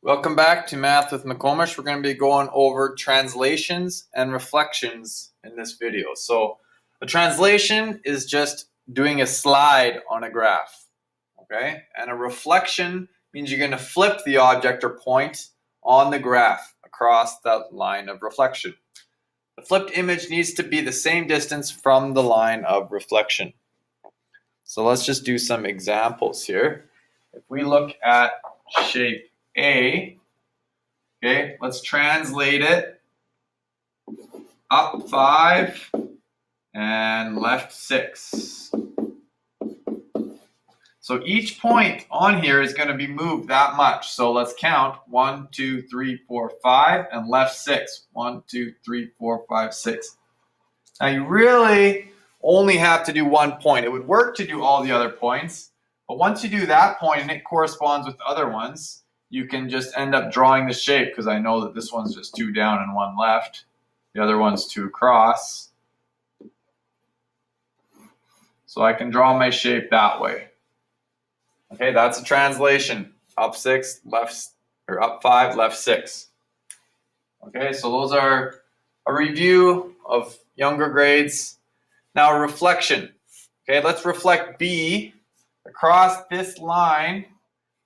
Welcome back to Math with McComish. We're going to be going over translations and reflections in this video. So a translation is just doing a slide on a graph, okay? And a reflection means you're going to flip the object or point on the graph across that line of reflection. The flipped image needs to be the same distance from the line of reflection. So let's just do some examples here. If we look at shape A, okay, let's translate it. Up 5 and left 6. So each point on here is going to be moved that much. So let's count 1, 2, 3, 4, 5 and left 6. 1, 2, 3, 4, 5, 6. Now you really only have to do one point. It would work to do all the other points, but once you do that point and it corresponds with other ones, you can just end up drawing the shape, because I know that this one's just 2 down and 1 left. The other one's 2 across. So I can draw my shape that way. Okay, that's a translation. Up 6, left, or up 5, left 6. Okay, so those are a review of younger grades. Now a reflection. Okay, let's reflect B across this line.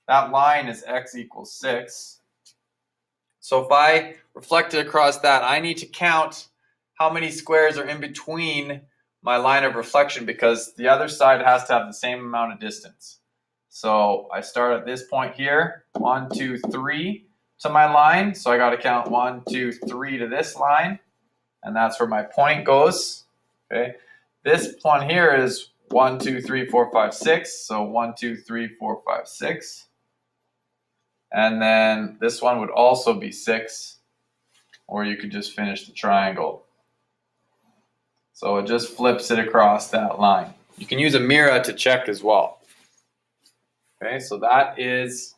That line is x equals 6. So if I reflect it across that, I need to count how many squares are in between my line of reflection, because the other side has to have the same amount of distance. So I start at this point here, 1, 2, 3 to my line. So I got to count 1, 2, 3 to this line, and that's where my point goes. Okay, this one here is 1, 2, 3, 4, 5, 6. So 1, 2, 3, 4, 5, 6. And then this one would also be 6, or you could just finish the triangle. So it just flips it across that line. You can use a mirror to check as well. Okay, so that is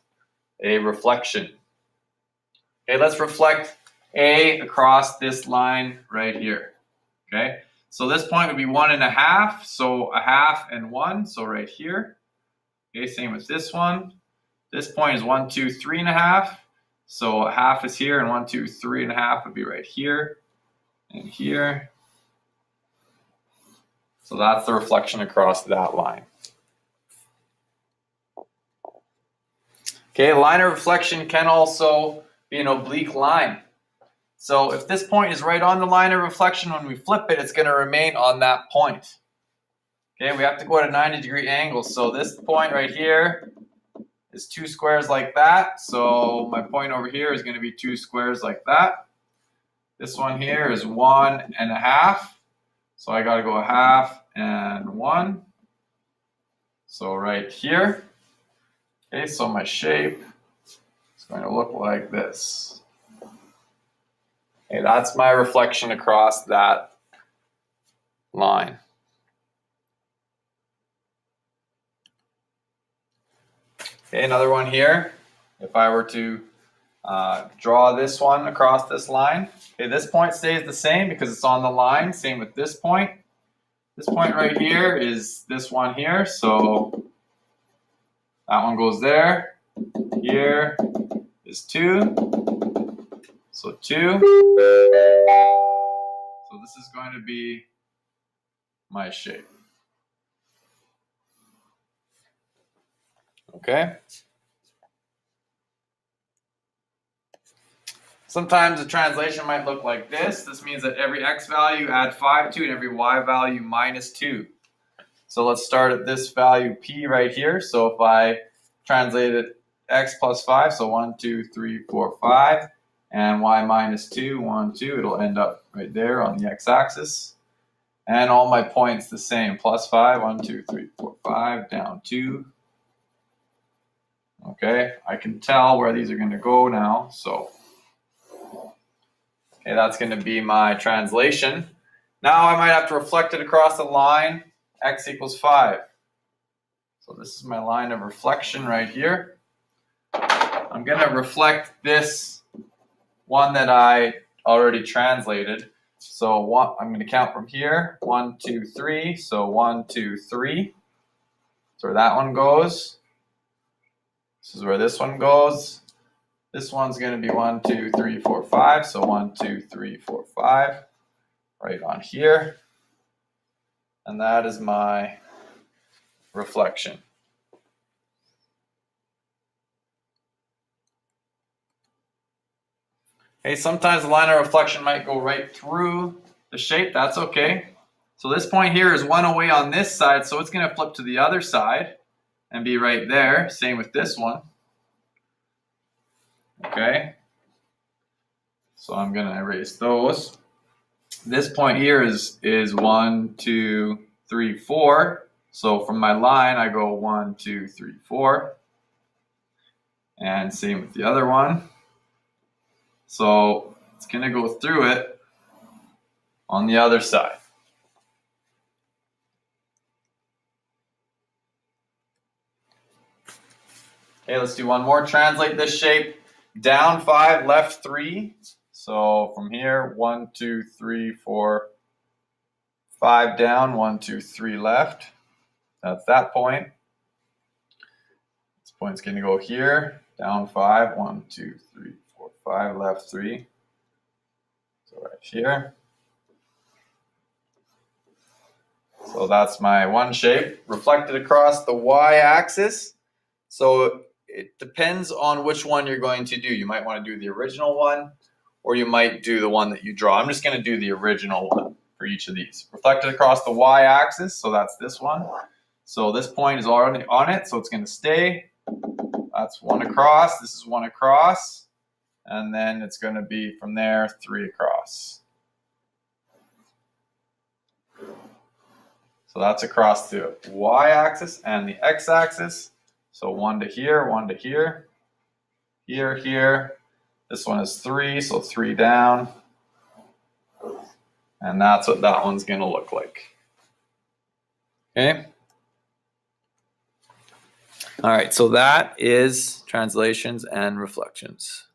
a reflection. Okay, let's reflect A across this line right here. Okay, so this point would be 1.5, so 1/2 and 1, so right here. Okay, same with this one. This point is 1, 2, 3.5. So 1/2 is here, and 1, 2, 3.5 would be right here and here. So that's the reflection across that line. Okay, a line of reflection can also be an oblique line. So if this point is right on the line of reflection, when we flip it, it's going to remain on that point. Okay, we have to go at a 90-degree angle. So this point right here is 2 squares like that. So my point over here is going to be 2 squares like that. This one here is 1.5. So I got to go 1/2 and 1. So right here. Okay, so my shape is going to look like this. Okay, that's my reflection across that line. Okay, another one here. If I were to draw this one across this line, okay, this point stays the same because it's on the line. Same with this point. This point right here is this one here, so that one goes there. Here is 2, so 2. So this is going to be my shape. Okay. Sometimes the translation might look like this. This means that every x value add 5 to, and every y value minus 2. So let's start at this value p right here. So if I translate it x plus 5, so 1, 2, 3, 4, 5, and y minus 2, 1, 2, it'll end up right there on the x-axis. And all my points the same, plus 5, 1, 2, 3, 4, 5, down 2. Okay, I can tell where these are going to go now. So okay, that's going to be my translation. Now I might have to reflect it across the line, x equals 5. So this is my line of reflection right here. I'm going to reflect this one that I already translated. So I'm going to count from here, 1, 2, 3. So 1, 2, 3. So where that one goes. This is where this one goes. This one's going to be 1, 2, 3, 4, 5. So 1, 2, 3, 4, 5 right on here. And that is my reflection. Okay, sometimes the line of reflection might go right through the shape. That's okay. So this point here is one away on this side, so it's going to flip to the other side and be right there. Same with this one. Okay. So I'm going to erase those. This point here is 1, 2, 3, 4. So from my line, I go 1, 2, 3, 4. And same with the other one. So it's going to go through it on the other side. Okay, let's do one more. Translate this shape. Down 5, left 3. So from here, 1, 2, 3, 4, 5 down, 1, 2, 3 left. That's that point. This point's going to go here. Down 5, 1, 2, 3, 4, 5, left 3. So right here. So that's my one shape reflected across the y-axis. So it depends on which one you're going to do. You might want to do the original one, or you might do the one that you draw. I'm just going to do the original one for each of these. Reflected across the y-axis, so that's this one. So this point is already on it, so it's going to stay. That's 1 across. This is 1 across. And then it's going to be from there 3 across. So that's across the y-axis and the x-axis. So 1 to here, 1 to here, here, here. This one is 3, so 3 down. And that's what that one's going to look like. Okay. All right, so that is translations and reflections.